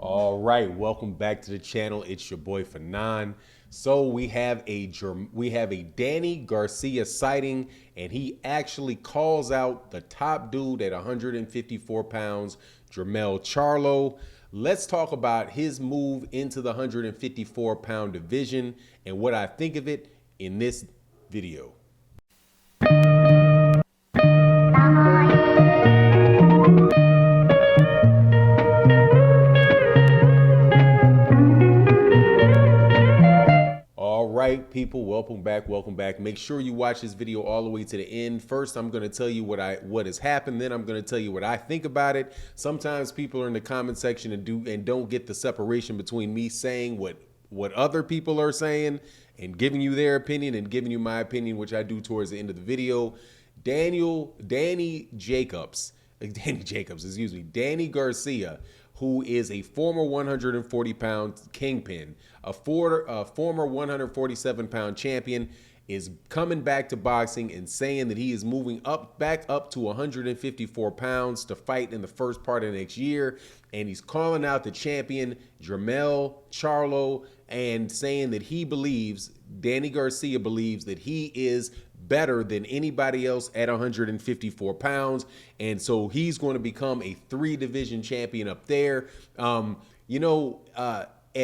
All right, welcome back to the channel. It's your boy Fanon. So we have a Danny Garcia sighting, and he actually calls out the top dude at 154 pounds, Jermell Charlo. Let's talk about his move into the 154-pound division and what I think of it in this video. All right, people, welcome back, welcome back. Make sure you watch this video all the way to the end. First, I'm going to tell you what has happened, then I'm going to tell you what I think about it. Sometimes people are in the comment section and don't get the separation between me saying what other people are saying and giving you their opinion and giving you my opinion, which I do towards the end of the video. Danny Garcia, who is a former 140-pound kingpin, a former 147-pound champion, is coming back to boxing and saying that he is moving back up to 154 pounds to fight in the first part of next year. And he's calling out the champion, Jermell Charlo, and saying that Danny Garcia believes that he is better than anybody else at 154 pounds. And so he's going to become a 3-division champion up there. At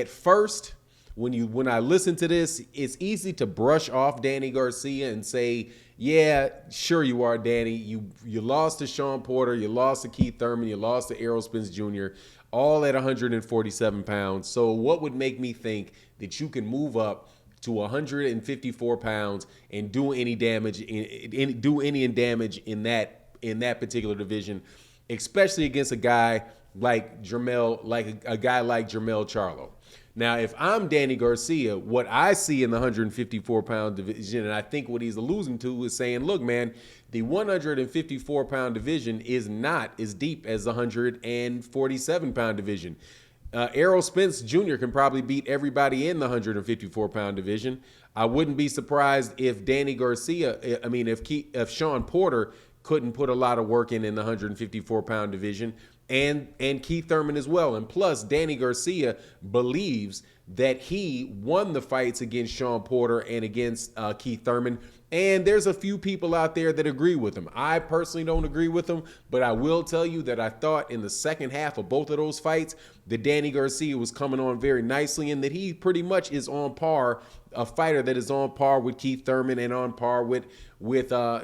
first, when I listen to this, it's easy to brush off Danny Garcia and say, yeah, sure you are, Danny. You lost to Shawn Porter, you lost to Keith Thurman, you lost to Errol Spence Jr., all at 147 pounds. So what would make me think that you can move up to 154 pounds and do any damage in that particular division, especially against a guy like Jermell Charlo? Now, if I'm Danny Garcia, what I see in the 154-pound division, and I think what he's alluding to, is saying, look, man, the 154-pound division is not as deep as the 147-pound division. Errol Spence Jr. can probably beat everybody in the 154-pound division. I wouldn't be surprised if if Shawn Porter couldn't put a lot of work in the 154-pound division, and Keith Thurman as well. And plus, Danny Garcia believes that he won the fights against Shawn Porter and against Keith Thurman. And there's a few people out there that agree with him. I personally don't agree with him, but I will tell you that I thought in the second half of both of those fights that Danny Garcia was coming on very nicely, and that he pretty much is on par, a fighter that is on par with Keith Thurman and on par with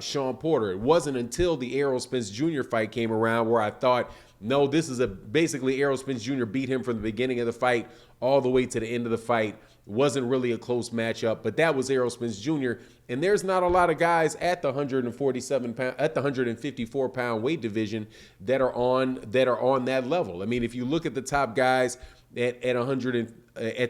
Shawn Porter. It wasn't until the Errol Spence Jr. fight came around where I thought, no, this is basically Errol Spence Jr. beat him from the beginning of the fight all the way to the end of the fight. It wasn't really a close matchup, but that was Errol Spence Jr. And there's not a lot of guys at the 154-pound weight division that are on that level. I mean, if you look at the top guys at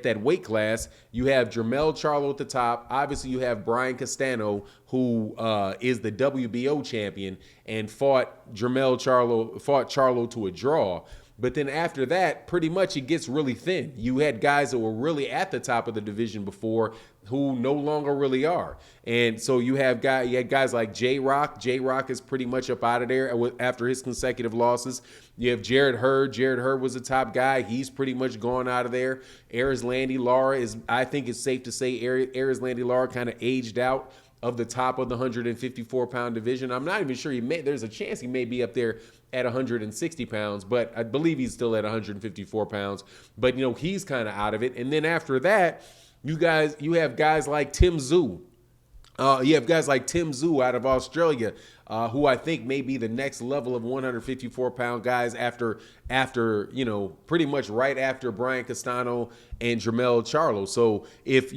that weight class, you have Jermell Charlo at the top. Obviously, you have Brian Castano, who is the WBO champion and fought Charlo to a draw. But then after that, pretty much it gets really thin. You had guys that were really at the top of the division before who no longer really are. And so you had guys like J-Rock. J-Rock is pretty much up out of there after his consecutive losses. You have Jarrett Hurd. Jarrett Hurd was the top guy. He's pretty much gone out of there. Erislandy Lara I think it's safe to say Erislandy Lara kind of aged out of the top of the 154-pound division. I'm not even sure there's a chance he may be up there at 160 pounds, but I believe he's still at 154 pounds. But, he's kind of out of it. And then after that, you have guys like Tim Tszyu. You have guys like Tim Tszyu out of Australia, who I think may be the next level of 154-pound guys after pretty much right after Brian Castano and Jermell Charlo. So if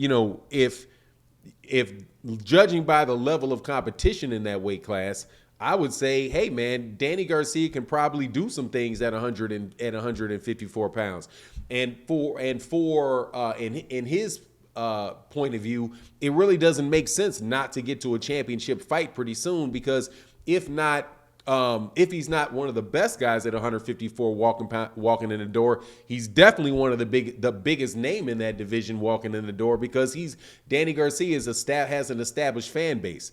judging by the level of competition in that weight class, I would say, hey man, Danny Garcia can probably do some things at 154 pounds. And in his point of view, it really doesn't make sense not to get to a championship fight pretty soon, because if he's not one of the best guys at 154 walking in the door, he's definitely one of the biggest name in that division walking in the door, because Danny Garcia has an established fan base.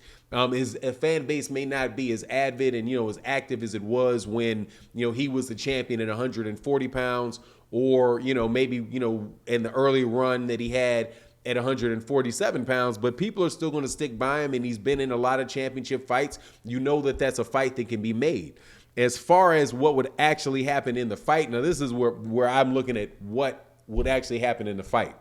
His fan base may not be as avid and as active as it was when he was the champion at 140 pounds or, maybe, in the early run that he had at 147 pounds, but people are still going to stick by him, and he's been in a lot of championship fights. You know that that's a fight that can be made. As far as what would actually happen in the fight, now this is where I'm looking at what would actually happen in the fight.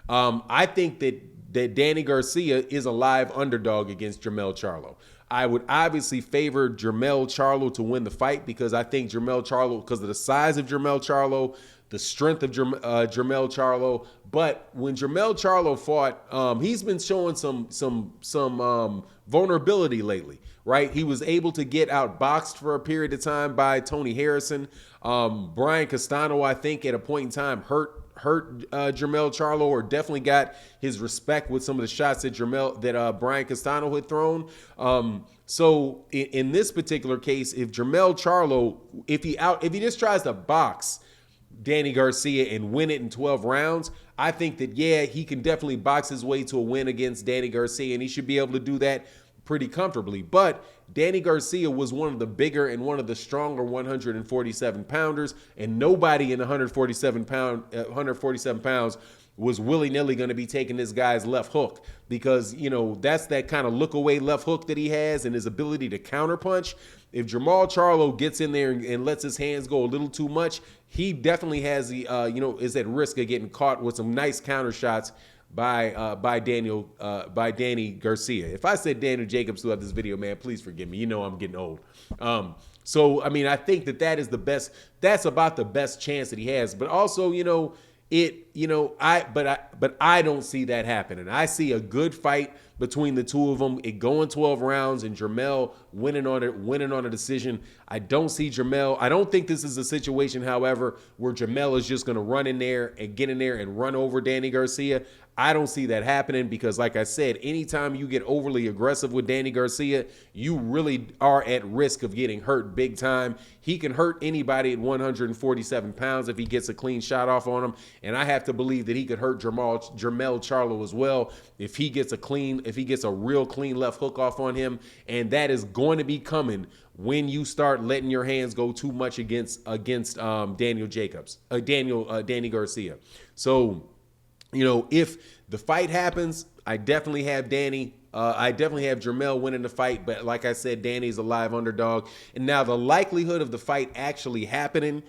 I think that Danny Garcia is a live underdog against Jermell Charlo. I would obviously favor Jermell Charlo to win the fight, because I think Jermell Charlo, because of the size of Jermell Charlo, the strength of Jermell Charlo. But when Jermell Charlo fought, he's been showing some vulnerability lately, right? He was able to get outboxed for a period of time by Tony Harrison. Brian Castano, I think, at a point in time hurt Jermell Charlo, or definitely got his respect with some of the shots that Brian Castano had thrown. So in this particular case, if Jermell Charlo, if he just tries to box Danny Garcia and win it in 12 rounds, I think that, yeah, he can definitely box his way to a win against Danny Garcia, and he should be able to do that pretty comfortably. But Danny Garcia was one of the bigger and one of the stronger 147 pounders, and nobody in 147 pounds was willy-nilly going to be taking this guy's left hook, because, that's that kind of look-away left hook that he has and his ability to counterpunch. If Jermell Charlo gets in there and lets his hands go a little too much, he definitely has the, is at risk of getting caught with some nice counter shots by Danny Garcia. If I said Daniel Jacobs throughout this video, man, please forgive me. I'm getting old. So, I mean, I think that is the best. That's about the best chance that he has. But also, I don't see that happening. I see a good fight between the two of them, it going 12 rounds, and Jermell winning on a decision. I don't see Jermell. I don't think this is a situation, however, where Jermell is just going to run in there and get in there and run over Danny Garcia. I don't see that happening, because, like I said, anytime you get overly aggressive with Danny Garcia, you really are at risk of getting hurt big time. He can hurt anybody at 147 pounds if he gets a clean shot off on him, and I have to believe that he could hurt Jermell Charlo as well if he gets a real clean left hook off on him, and that is going to be coming when you start letting your hands go too much against Danny Garcia. So, if the fight happens, I definitely have Jermell winning the fight. But like I said, Danny's a live underdog. And now the likelihood of the fight actually happening,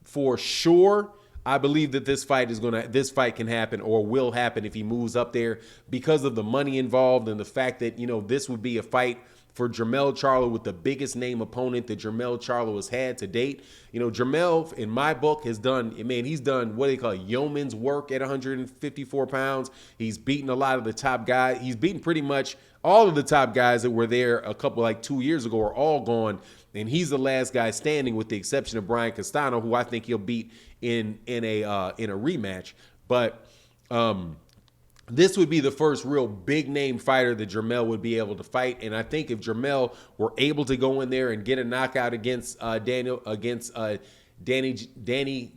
for sure, I believe that this fight can happen, or will happen, if he moves up there, because of the money involved and the fact that, this would be a fight for Jermell Charlo with the biggest name opponent that Jermell Charlo has had to date. Jermell, in my book, he's done what they call yeoman's work at 154 pounds. He's beaten a lot of the top guys. He's beaten pretty much all of the top guys that were there 2 years ago are all gone. And he's the last guy standing, with the exception of Brian Castano, who I think he'll beat in a rematch. But this would be the first real big name fighter that Jermell would be able to fight. And I think if Jermell were able to go in there and get a knockout against Danny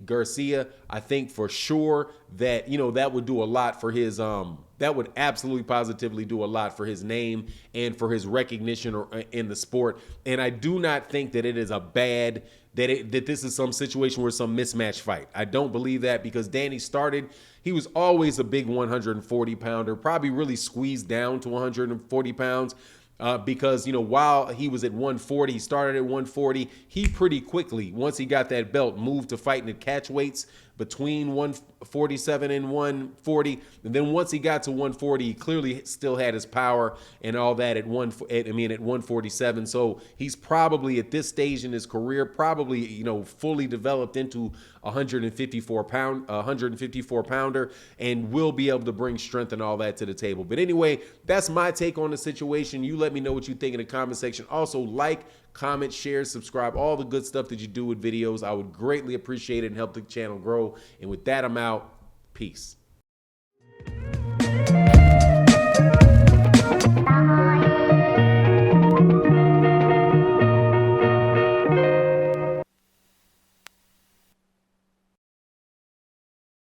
Garcia, I think for sure that, that would do a lot for his, that would absolutely positively do a lot for his name and for his recognition in the sport. And I do not think that it is that this is some situation where some mismatch fight. I don't believe that, because Danny he was always a big 140 pounder, probably really squeezed down to 140 pounds. Because, while he was at 140, he started at 140. He pretty quickly, once he got that belt, moved to fighting at catch weights between 147 and 140. And then once he got to 140, he clearly still had his power and all that at 147. So he's probably at this stage in his career, fully developed into 154 pounder, and will be able to bring strength and all that to the table. But anyway, that's my take on the situation. You let me know what you think in the comment section. Also, like, comment, share, subscribe, all the good stuff that you do with videos. I would greatly appreciate it and help the channel grow. And with that, I'm out. Peace.